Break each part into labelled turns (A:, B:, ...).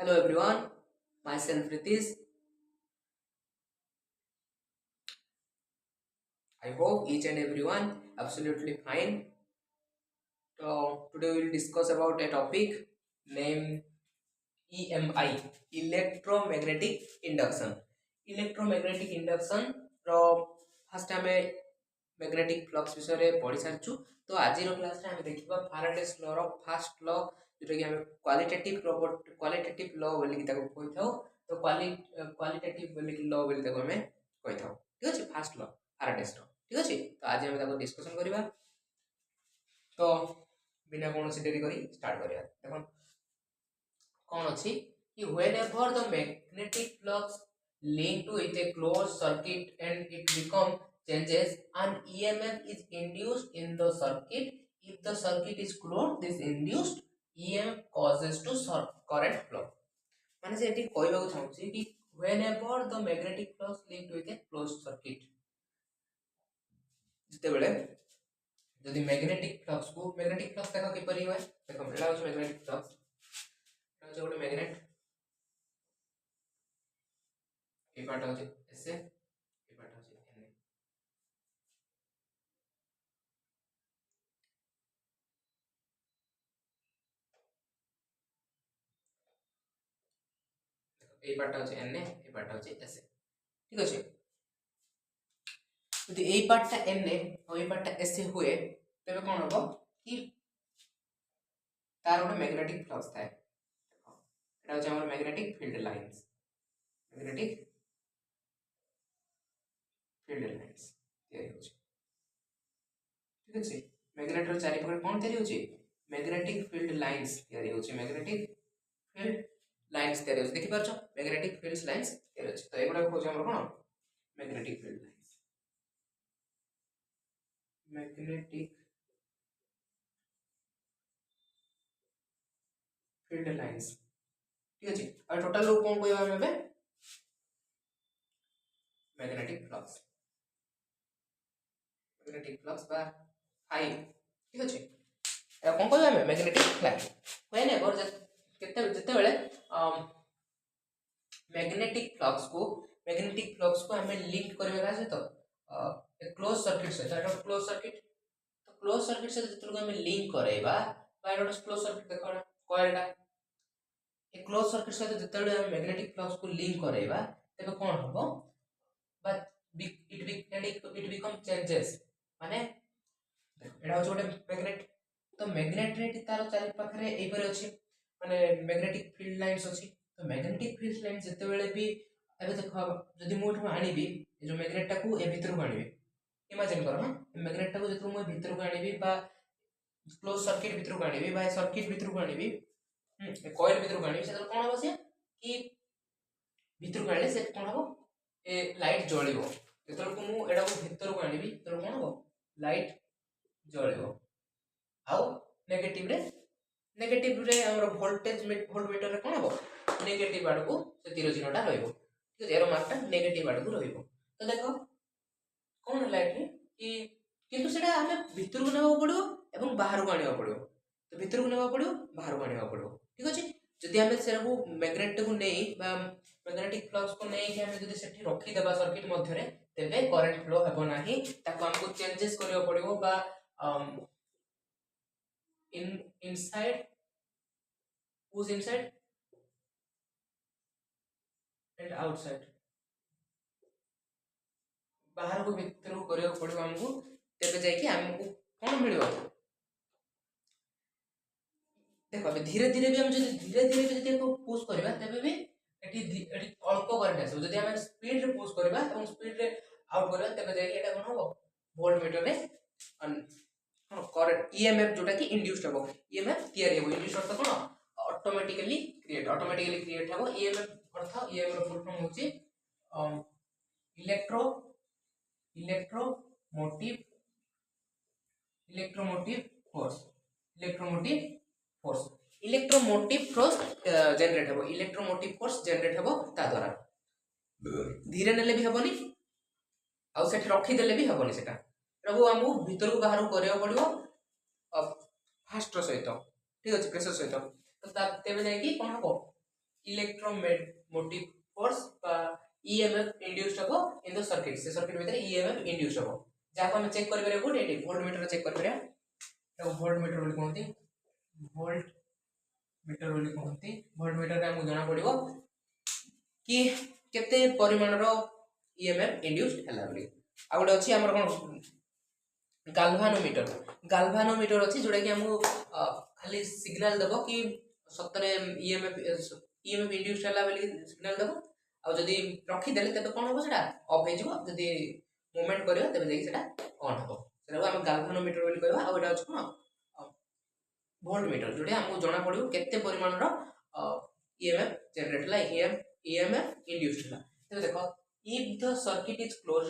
A: Hello everyone, myself Ritish. I hope each and everyone absolutely fine. So today we will discuss about a topic named EMI, electromagnetic induction. Electromagnetic induction row first आमे magnetic flux विषय पढ़ी सारिछु। तो आज class रे आमे देखिबा Faraday's law row first law जोटा कि आमे क्वालिटेटिव लॉ बोली ताको कहि थाउ। तो क्वालिटेटिव बोली लॉ बोली ताको आमे कहि थाउ। ठीक अछि फर्स्ट लॉ फैराडेस रो। ठीक अछि तो आज आमे ताको डिस्कशन करिबा। तो बिना कोनोसी देरी करी स्टार्ट करिया। देखो कौन अच्छी कि whenever the magnetic flux linked with a closed circuit and it become changes, an EMF is induced in the circuit. If the circuit is closed, this induced EMF causes to current flow. माने से eighty कहबा को चाहूची कि whenever the magnetic flux linked with a closed circuit, जते बेले यदि magnetic flux देखो किपरि होय। देखो एला होय मैग्नेटिक फ्लक्स, एला होय गोटे मैग्नेट, ए पार्ट होय एस, ए पार्ट होय एन। ए पार्ट होय एन, ए पार्ट होय एस। ठीक अछि। यदि ए पार्टटा एन और ए पार्टटा एस हुए तबे कोन होबो कि तार गोटे मैग्नेटिक फ्लक्स थाए। एटा होय हमर magnetic field lines, magnetic field lines तयारी होछि। ठीक अछि। मैग्नेट रो चारि पकड़ कोन तयारी होछि, मैग्नेटिक फील्ड लाइंस तयारी होछि। मैग्नेटिक फील्ड लाइंस तयारी होछि। देखि पारछो मैग्नेटिक फील्ड लाइंस तयारी होछि। तो एगुडा होछि हमर कोन magnetic field lines, magnetic field lines. ठीक अछि। और टोटल रो कोन कहबा हमें मैग्नेटिक फ्लक्स, मैग्नेटिक फ्लक्स बा फाई। ठीक अछि। ए कोन कहबा हमें मैग्नेटिक फ्लक्स व्हेनेवर जते बेले मैग्नेटिक फ्लक्स को हमें लिंक करबे का तो ए क्लोज सर्किट से एटा क्लोज सर्किट। तो क्लोज सर्किट से जते को हमें लिंक करेबा बा एटा क्लोज सर्किट देखो कॉइलटा ए क्लोज सर्किट से जते बेले हम मैग्नेटिक फ्लक्स को लिंक करेबा तबे कोन हबो but it become changes माने एटा हो गोटे मैग्नेट। तो मैग्नेट रे तार चारि पाखरे एई पर अछि माने मैग्नेटिक फील्ड लाइंस अछि। तो मैग्नेटिक फील्ड लाइंस जते बेले भी एबे देखो जदि मु एठु आनिबी ए जो मैग्नेट टाकू ए भीतर को आनिबी, इमेजिन करो हां मैग्नेट टाकू जते मु भीतर को आनिबी बा क्लोज सर्किट भीतर को आनिबी बा सर्किट भीतर को आनिबी, ए कॉइल भीतर को आनिबी से कोन हो से कि भीतर को आले से कोन हो ए लाइट जळिबो। जेतल को मु एडा को भीतर को आनिबी तर कोन हो लाइट जळिबो। आउ नेगेटिव रे हमर वोल्टमीटर रे कोन हो नेगेटिव आड़ को से तीर चिन्हटा रहइबो। ठीक एरो मार्कटा नेगेटिव आड़ को रहइबो। तो देखो कोन लाइट रे कि किंतु सेटा हमें भीतर को नेबा पड़िबो एवं बाहर को आनिबा पड़िबो। तो भीतर को नेबा पड़िबो बाहर को आनिबा पड़िबो। ठीक अछि। जदि हमें सेरको मैग्नेट को नै बा मैग्नेटिक फ्लक्स को नै कि हमें जदि सेठी रखि देबा सर्किट मध्य रे तेबे करंट फ्लो हेबो नाही। ताको हमको चेंजेस करियो पड़िबो बा inside who's inside and outside बाहर को भीतर को करियो पड़िबो हमको तेबे जाय कि हमको कोन मिलिबो। देखो अबे धीरे धीरे भी हम जदि को पुश करबा तबे भी एटी अल्प करंट आसो। जदि हम स्पीड रे पुश करबा एवं स्पीड रे आउट करबा तबे जाय कि एटा कोन हो वोल्टमीटर रे करंट ईएमएफ जोटा कि इंड्यूस्ड हो ईएमएफ तयारी हो। इंड्यूस्ड अर्थ कोन ऑटोमेटिकली क्रिएट हो। ईएमएफ अर्थ ईएमएफ फुल फॉर्म होची electromotive force. Electromotive force generate हो। इलेक्ट्रोमोटिव फोर्स जनरेट हो ता द्वारा धीरे नेले भी हबनी आ सेठ रखी देले भी हबनी। सेटा प्रभु हमहु भीतर को बाहर को करियो पड़िबो फास्ट सहित। ठीक अछि प्रेशर सहित। तो तेबे जाय कि कोन हबो इलेक्ट्रोमोटिव फोर्स ईएमएफ इंड्यूस्ड हो इन द सर्किट से सर्किट भीतर ईएमएफ इंड्यूस्ड हो जाको हम चेक कर परिया कोठी वोल्ट मीटर चेक कर परिया तो वोल्ट मीटर बोली कोनती वोल्ट मीटर बोली कोनती वोल्ट मीटर रे हम जाना पड़िबो कि केते परिमाण रो ईएमएफ इंड्यूस्ड हला बोली आ गोटे अछि हमर कोन गाल्वानोमीटर अच्छी जोटा कि हमको खाली सिग्नल देव कि सतरे ईएमएफ इंड्यूस है सिग्नल देव आ जदि रखीदे तेज कौन हम से अफ हो जदि मूवमेंट कर तेज जाकि ऑन हम से आम गाल्वानोमीटर बोली कहवा आ गोटे अच्छे कौन वोल्ट मीटर जोटा हमको जना पड़ो केते परिमाण ईएमएफ जनरेट है ईएमएफ इंड्यूस्ड है तो देख if the circuit is close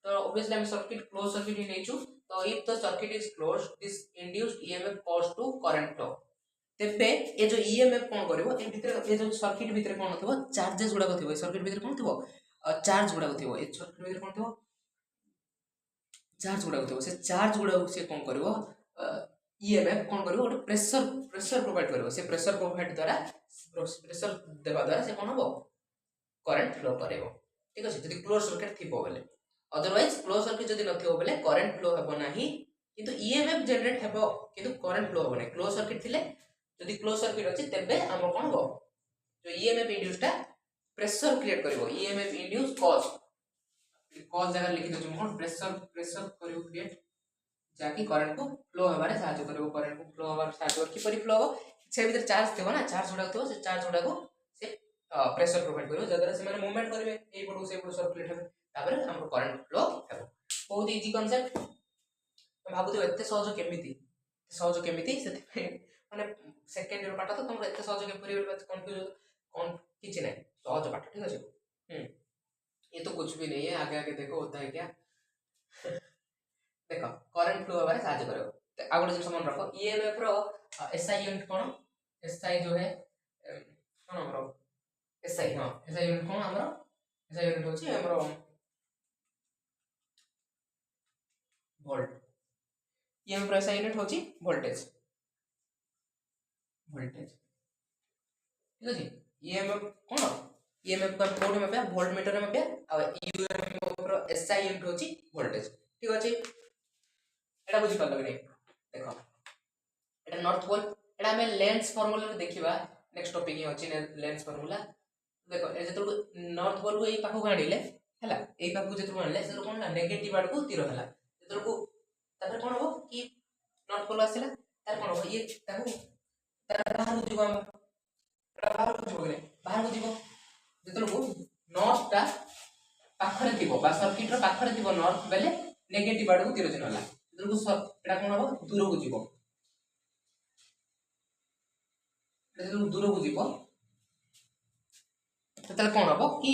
A: तो ऑब्वियसली हम सर्किट क्लोज सर्किट ही नेचु तो if the circuit is closed this induced emf cause to current flow तेबे ए जो emf कोन करबो ए भीतर ए जो सर्किट भीतर कोन थबो चार्जेस गुडा थबो ए सर्किट भीतर कोन थबो चार्ज गुडा थबो ए सर्किट भीतर कोन थबो चार्ज गुडा थबो से चार्ज गुडा से कोन करबो emf कोन करबो ओटे प्रेशर प्रोवाइड करबो से प्रेशर प्रोवाइड द्वारा प्रेशर देबा द्वारा से कोन हबो करंट फ्लो करबो ठीक अछि जदि क्लोज सर्किट थिबो बेले अदरवाइज क्लोज सर्किट जदि नथिबो बेले करंट फ्लो हेबो नाही किंतु ईएमएफ जनरेट हेबो किंतु करंट फ्लो हेबो नाही क्लोज सर्किट थिले जदि क्लोज सर्किट अछि तेबे हम कोन हो जो ईएमएफ इंड्यूस्डा प्रेशर क्रिएट करबो ईएमएफ इंड्यूस कॉज जगह लिखि दो हम प्रेशर करियो क्रिएट जाकि करंट को फ्लो हेबारे सहायता करबो करंट को फ्लो हेबार सहायता कि परि फ्लो हो से भीतर चार्ज थेबो ना चार्ज उडा थेबो से चार्ज उडा को से प्रेशर प्रोवाइड करबो जदरा से माने मूवमेंट करबे एई पडो से पडो सर्कुलेट हेबे तापर हमर करंट फ्लो हेबो बहुत इजी कांसेप्ट हम भाबुते एते सहज केमिति से माने सेकंड ईयर पाठ तो तुम एते सहज के परिबल कंफ्यूज कौन किछ नहीं सहज पाठ ठीक है ये तो कुछ भी नहीं है आगे आगे देखो होता है क्या देखो करंट फ्लो हमारे साहाय्य करेगा आ गोटे जिन मन रखो ईएमएफ रो एसआई यूनिट कोन एसआई जो है कोन हमरो एसआई हां एसआई यूनिट कोन हमरो एसआई यूनिट होची हमरो वोल्ट ईएमएफ रो एसआई यूनिट होची वोल्टेज ठीक अछि ईएमएफ कोन ईएमएफ का कोड में पे वोल्ट मीटर में पे आ ईएमएफ रो एसआई यूनिट होची वोल्टेज ठीक अछि एटा बुझी पाल लगे देखो एटा नॉर्थ पोल एटा हमें लेंस फार्मूला रे देखिबा नेक्स्ट टॉपिक ही अछि लेंस फार्मूला देखो ए जतो नॉर्थ पोल को एई पाखो गाडीले हला एई पाखो जतो आनले से कोन ना नेगेटिव आड़ को तीर हला जतो को तापर कोन हो कि नॉर्थ पोल आसिला तार कोन हो ये ताको तार बाहर को जीवा बाहर को जोगले बाहर को जीवो जतो को नॉर्थ ता पाखरे थिबो बा सर्किट रो पाखरे थिबो नॉर्थ बेले नेगेटिव आड़ को तीर जन हला जतो को एटा कोन हो दूर को जीवो जतो दूर को जीवो ततल कोन हो कि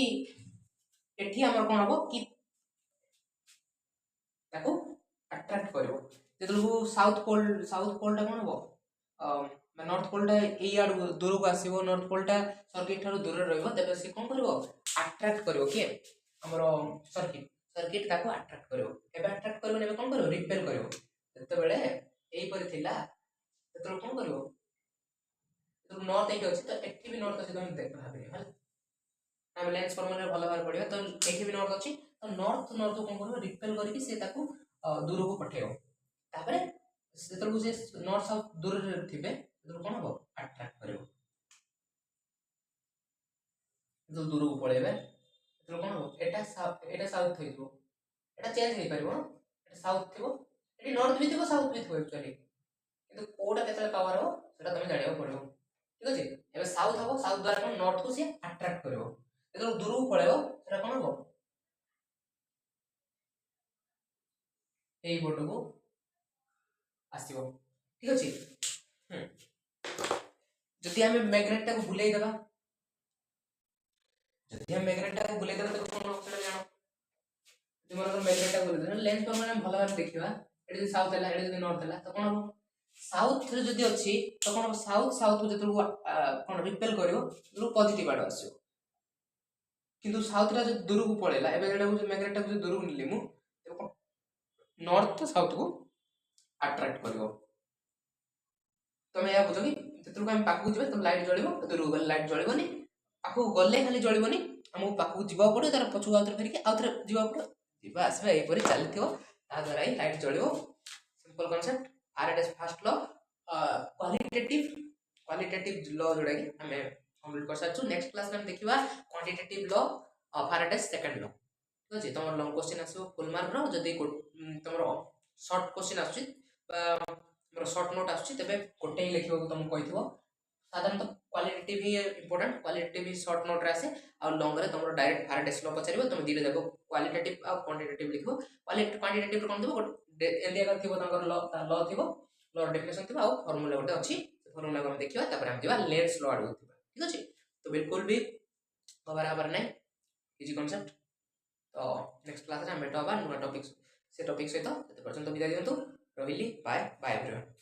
A: एठी हमर कोन हो कि ताको अट्रैक्ट करबो जतो साउथ पोल ता कोन हो नॉर्थ पोल ता एई आड़ दूर को आसीबो नॉर्थ पोल ता सर्किट थारो दूर रहइबो तबे से कोन करबो अट्रैक्ट करबो के हमर सर्किट ताको अट्रैक्ट करबो एबे अट्रैक्ट करबो नेबे कोन करबो रिपेल करबो तते बेले एई पर थिला ततो कोन करबो तो नॉर्थ एठी अछि तो एठी भी नॉर्थ अछि तो हम देख भाबे हल हम लेंस फार्मूला भलो भार पडियो तो एठी भी नॉर्थ अछि तो नॉर्थ कोन करबो रिपेल करके से ताको दूर को पठेयो तापरे सेतर को से नॉर्थ साउथ दूर रे थिबे तो कोन हो अट्रैक्ट करबो जो दूर को पळेबे तो कोन हो एटा साउथ थइबो एटा चेंज हे परबो एटा साउथ थिबो एटी नॉर्थ भी थिबो साउथ भी थिबो एक्चुअली किंतु कोडा केतले पावर हो सेटा तमे जानियो पड़िबो ठीक अछि एबे साउथ हबो साउथ द्वारा कोन नॉर्थ को से अट्रैक्ट करबो एतो दूर को पळेबो सेटा कोन हो एई बोटो को आसीबो ठीक अछि जदि हमें मैग्नेट को बुलाई देबा जदि हम मैग्नेट को बुलाई देबा तो कोन ऑप्शन जानो जदि मन मैग्नेट को बुलाई देबा लेंस पर माने भलो भार देखिबा एडी साउथ हला एडी नॉर्थ हला तो कोन हो साउथ रे जदि अछि तो कोन साउथ को जतो कोन रिपेल करियो तो पॉजिटिव आड आसीबो किंतु साउथ रा जो दूर को पळेला एबे एडा को मैग्नेट को दूर को निले मु नॉर्थ साउथ को अट्रैक्ट करियो तमे या बुझो कि जतो हम पाकु जबे तो लाइट जळिबो दूर को लाइट जळिबोनी पाखु गले खाली जळिबनी हमहु पाखु जीवा पड़े तार पछु आउथरे फेरिके आउथरे जीवा पड़े जीवा आसबा एपरि चलिथिबो ता द्वारा ही लाइट जळिबो simple concept Faraday's first law qualitative law जोड़ा कि हमें कंप्लीट कर सारछु नेक्स्ट क्लास में हम देखिबा quantitative law Faraday's second law ठीक अछि तमर लॉन्ग क्वेश्चन आसो फुल मार्क रो जदी तमर शॉर्ट क्वेश्चन आसछि तमर शॉर्ट नोट आसछि तबे कोटे ही लिखिबो तुम कहिथिबो साधारणतः क्वालिटेटिव ही इंपोर्टेंट क्वालिटेटिव ही शॉर्ट नोट रे आसे आ लॉन्ग रे तुम डायरेक्ट फैराडेज लॉ पचारिबो तुम धीरे देखो क्वालिटेटिव आ क्वांटिटेटिव लिखिबो क्वांटिटेटिव कोन देबो एंडिया कर थिबो तंगर लॉ थिबो लॉ डेफिनेशन थिबो आ फार्मूला गोटे अछि फार्मूला को हम देखिबा तापर हम दिबा लेंस लॉ आडू थिबा ठीक अछि तो बिल्कुल भी घबराबर नै इजी कांसेप्ट तो नेक्स्ट क्लास रे हम भेट होबा नुवा टॉपिक से टॉपिक सहित तते पर्यंत विदाय दियंतु रहिली बाय बाय एवरीवन।